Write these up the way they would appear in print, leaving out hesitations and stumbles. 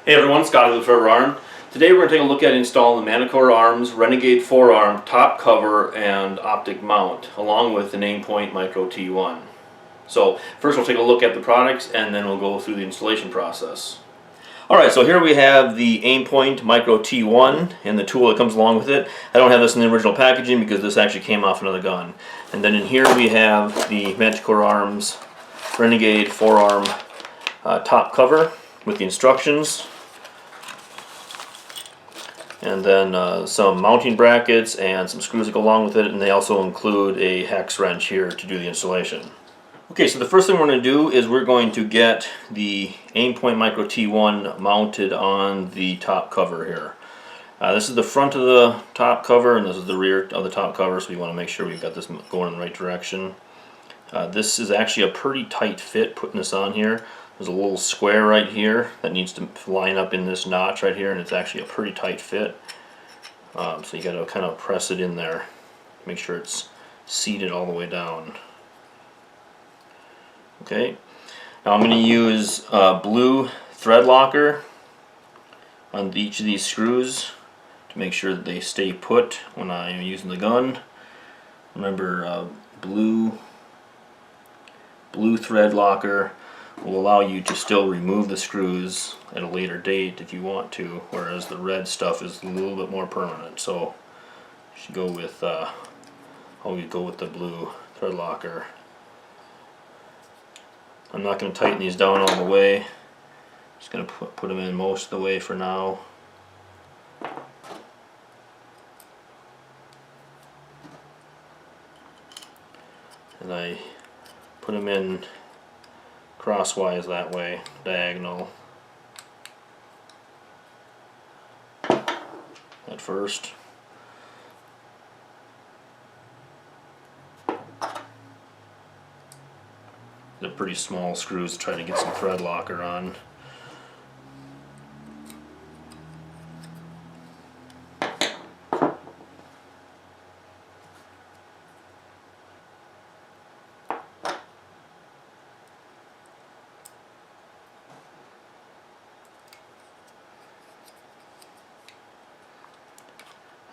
Hey everyone, Scotty with Forearm. Today we're going to take a look at installing the Manticore Arms Renegade Forearm top cover and optic mount, along with an Aimpoint Micro T-1. So first we'll take a look at the products and then we'll go through the installation process. Alright, so here we have the Aimpoint Micro T-1 and the tool that comes along with it. I don't have this in the original packaging because this actually came off another gun. And then in here we have the Manticore Arms Renegade Forearm top cover with the instructions. And then some mounting brackets and some screws that go along with it, and they also include a hex wrench here to do the installation. Okay, so the first thing we're going to do is we're going to get the Aimpoint Micro T1 mounted on the top cover here. This is the front of the top cover and this is the rear of the top cover, so we want to make sure we've got this going in the right direction. This is actually a pretty tight fit putting this on here. There's a little square right here that needs to line up in this notch right here, and it's actually a pretty tight fit. So you got to kind of press it in there, make sure it's seated all the way down. Okay, now I'm going to use blue thread locker on each of these screws to make sure that they stay put when I'm using the gun. Remember, blue thread locker will allow you to still remove the screws at a later date if you want to, whereas the red stuff is a little bit more permanent. So you should go with always go with the blue thread locker. I'm not going to tighten these down all the way. Just going to put them in most of the way for now. And I put them in crosswise that way, diagonal at first. They're pretty small screws to try to get some thread locker on.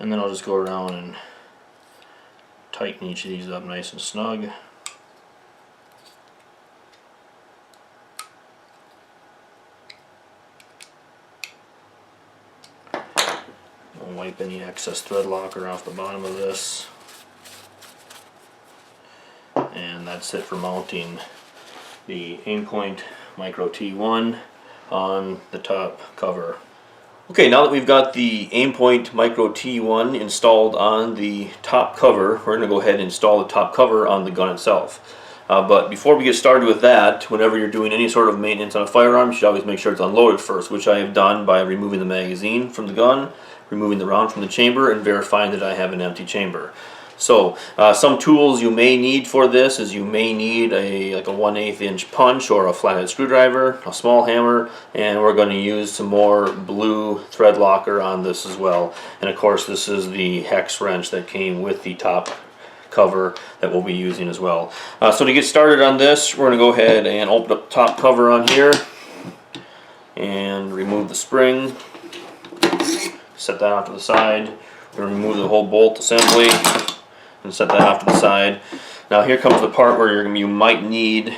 And then I'll just go around and tighten each of these up nice and snug. I'll wipe any excess thread locker off the bottom of this. And that's it for mounting the Aimpoint Micro T1 on the top cover. Okay, now that we've got the Aimpoint Micro T1 installed on the top cover, we're going to go ahead and install the top cover on the gun itself. But before we get started with that, whenever you're doing any sort of maintenance on a firearm, you should always make sure it's unloaded first, which I have done by removing the magazine from the gun, removing the round from the chamber, and verifying that I have an empty chamber. So some tools you may need for this is you may need like a 1/8 inch punch or a flathead screwdriver, a small hammer, and we're going to use some more blue thread locker on this as well. And of course this is the hex wrench that came with the top cover that we'll be using as well. So to get started on this, we're going to go ahead and open up the top cover on here and remove the spring. Set that off to the side. We're going to remove the whole bolt assembly and set that off to the side. Now here comes the part where you might need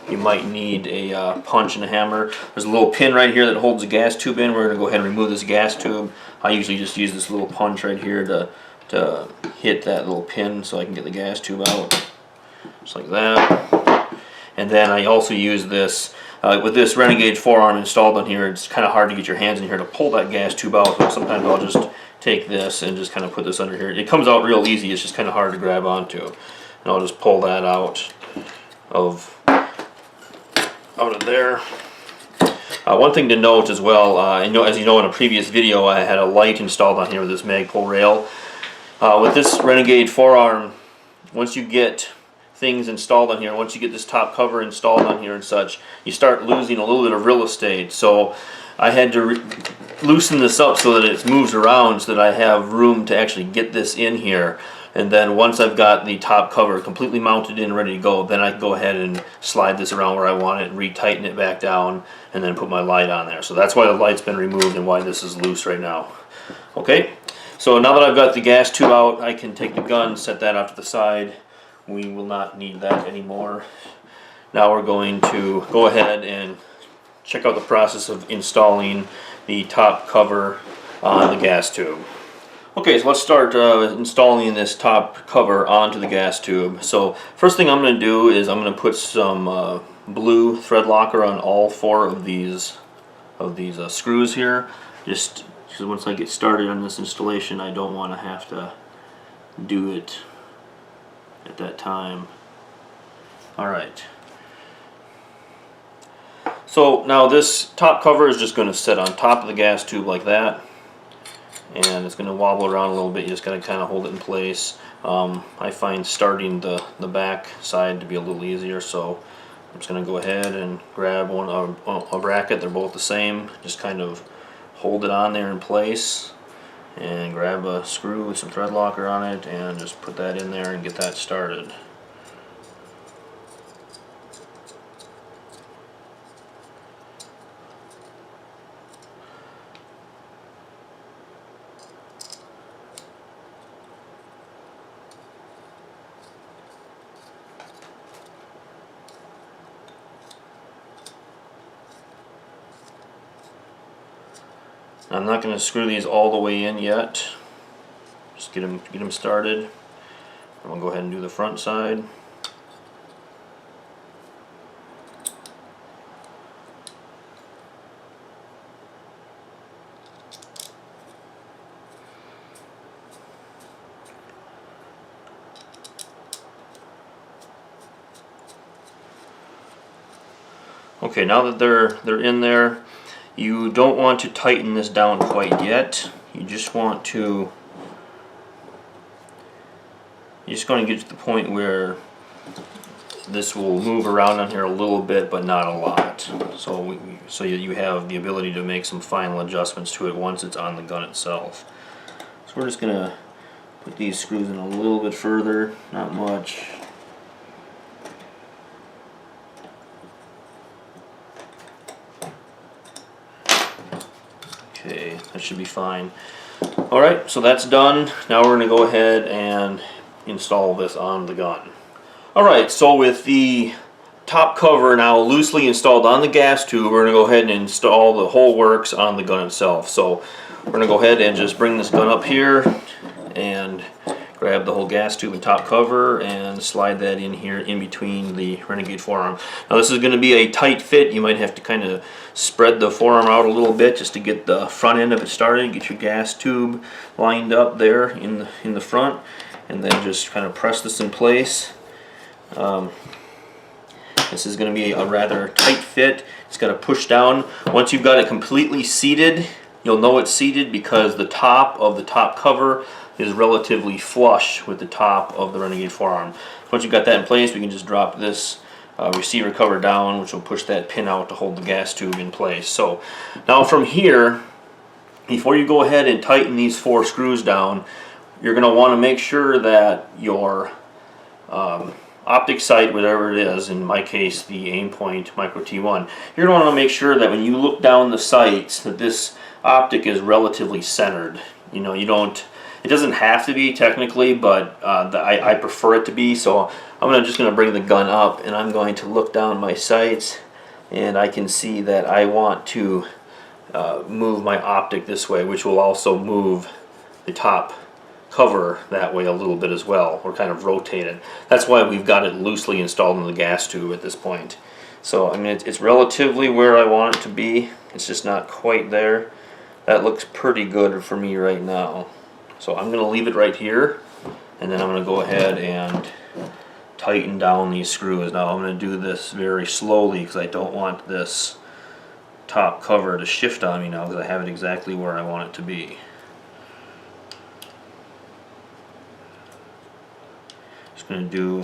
a punch and a hammer. There's a little pin right here that holds the gas tube in. We're going to go ahead and remove this gas tube. I usually just use this little punch right here to hit that little pin so I can get the gas tube out, just like that. And then I also use this with this Renegade Forearm installed on here. It's kind of hard to get your hands in here to pull that gas tube out, so sometimes I'll just take this and just kind of put this under here. It comes out real easy, it's just kind of hard to grab onto. And I'll just pull that out of there. One thing to note as well, as you know in a previous video, I had a light installed on here with this Magpul rail. With this Renegade Forearm, once you get things installed on here, once you get this top cover installed on here and such, you start losing a little bit of real estate. So I had to loosen this up so that it moves around so that I have room to actually get this in here. And then once I've got the top cover completely mounted in and ready to go, then I can go ahead and slide this around where I want it, retighten it back down, and then put my light on there. So that's why the light's been removed and why this is loose right now. Okay, so now that I've got the gas tube out, I can take the gun, set that off to the side. We will not need that anymore. Now we're going to go ahead and check out the process of installing the top cover on the gas tube. Okay, so let's start installing this top cover onto the gas tube. So first thing I'm going to do is I'm going to put some blue thread locker on all 4 of these screws here. Just because once I get started on this installation, I don't want to have to do it at that time. Alright. So now this top cover is just going to sit on top of the gas tube like that. And it's going to wobble around a little bit. You just got to kind of hold it in place. I find starting the back side to be a little easier, so I'm just going to go ahead and grab a bracket. They're both the same. Just kind of hold it on there in place and grab a screw with some thread locker on it and just put that in there and get that started. I'm not going to screw these all the way in yet. Just get them started. I'm going to go ahead and do the front side. Okay, now that they're in there, you don't want to tighten this down quite yet. You're just going to get to the point where this will move around on here a little bit, but not a lot. So you have the ability to make some final adjustments to it once it's on the gun itself. So we're just going to put these screws in a little bit further, not much. Okay, that should be fine. Alright, so that's done. Now we're going to go ahead and install this on the gun. Alright, so with the top cover now loosely installed on the gas tube, we're going to go ahead and install the whole works on the gun itself. So we're going to go ahead and just bring this gun up here and grab the whole gas tube and top cover and slide that in here in between the Renegade Forearm. Now this is going to be a tight fit. You might have to kind of spread the forearm out a little bit just to get the front end of it started. Get your gas tube lined up there in the front, and then just kind of press this in place. This is going to be a rather tight fit. It's going to push down. Once you've got it completely seated, you'll know it's seated because the top of the top cover is relatively flush with the top of the Renegade Forearm. Once you've got that in place, we can just drop this receiver cover down, which will push that pin out to hold the gas tube in place. So now from here, before you go ahead and tighten these 4 screws down, you're going to want to make sure that your optic sight, whatever it is, in my case the Aimpoint Micro T-1, you're going to want to make sure that when you look down the sights that this optic is relatively centered. You know, it doesn't have to be technically, but I prefer it to be. So I'm just going to bring the gun up and I'm going to look down my sights, and I can see that I want to move my optic this way, which will also move the top cover that way a little bit as well, or kind of rotate it. That's why we've got it loosely installed in the gas tube at this point. So I mean, it's relatively where I want it to be. It's just not quite there. That looks pretty good for me right now. So I'm going to leave it right here, and then I'm going to go ahead and tighten down these screws. Now I'm going to do this very slowly because I don't want this top cover to shift on me now, because I have it exactly where I want it to be. Just going to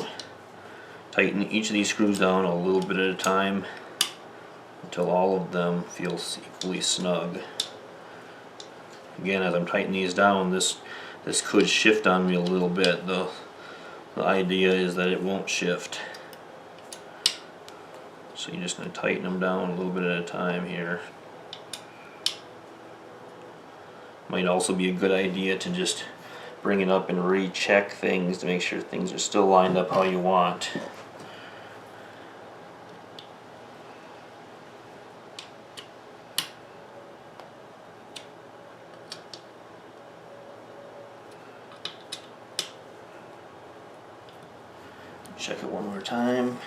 tighten each of these screws down a little bit at a time until all of them feel equally snug. Again, as I'm tightening these down, this this could shift on me a little bit. The idea is that it won't shift. So you're just going to tighten them down a little bit at a time here. Might also be a good idea to just bring it up and recheck things to make sure things are still lined up how you want. Check it one more time.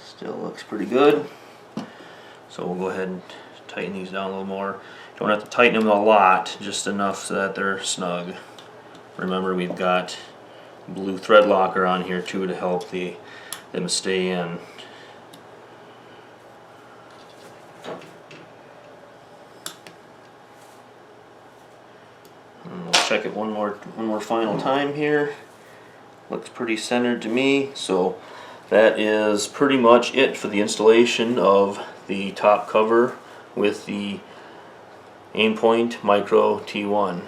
Still looks pretty good. So we'll go ahead and tighten these down a little more. Don't have to tighten them a lot, just enough so that they're snug. Remember, we've got blue thread locker on here too to help them stay in. And we'll check it one more final time here. Looks pretty centered to me, so that is pretty much it for the installation of the top cover with the Aimpoint Micro T1.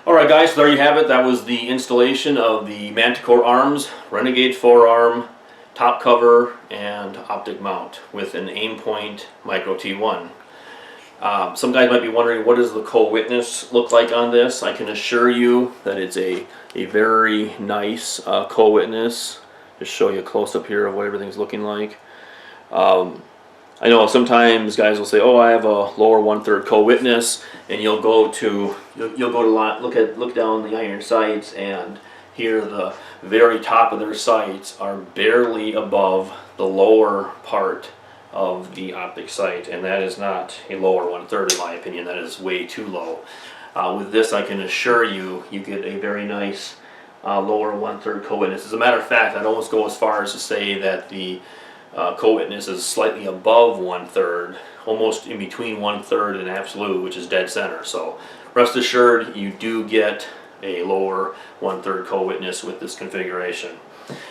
Alright guys, so there you have it. That was the installation of the Manticore arms, Renegade Forearm, top cover, and optic mount with an Aimpoint Micro T1. Some guys might be wondering, what does the co-witness look like on this? I can assure you that it's a very nice co-witness. Just show you a close-up here of what everything's looking like. I know sometimes guys will say, "Oh, I have a lower 1/3 co-witness," and you'll go to look down the iron sights, and here the very top of their sights are barely above the lower part of the optic sight, and that is not a lower 1/3 in my opinion. That is way too low. With this, I can assure you, you get a very nice lower 1/3 co-witness. As a matter of fact, I'd almost go as far as to say that the co-witness is slightly above 1/3, almost in between 1/3 and absolute, which is dead center. So rest assured, you do get a lower 1/3 co-witness with this configuration.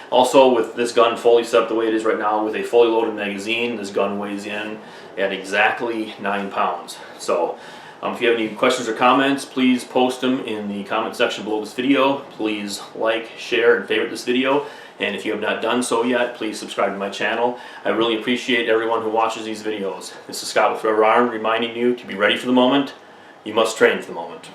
Also, with this gun fully set up the way it is right now with a fully loaded magazine, this gun weighs in at exactly 9 pounds. So if you have any questions or comments, please post them in the comment section below this video. Please like, share, and favorite this video. And if you have not done so yet, please subscribe to my channel. I really appreciate everyone who watches these videos. This is Scott with Forever Armed reminding you to be ready for the moment. You must train for the moment.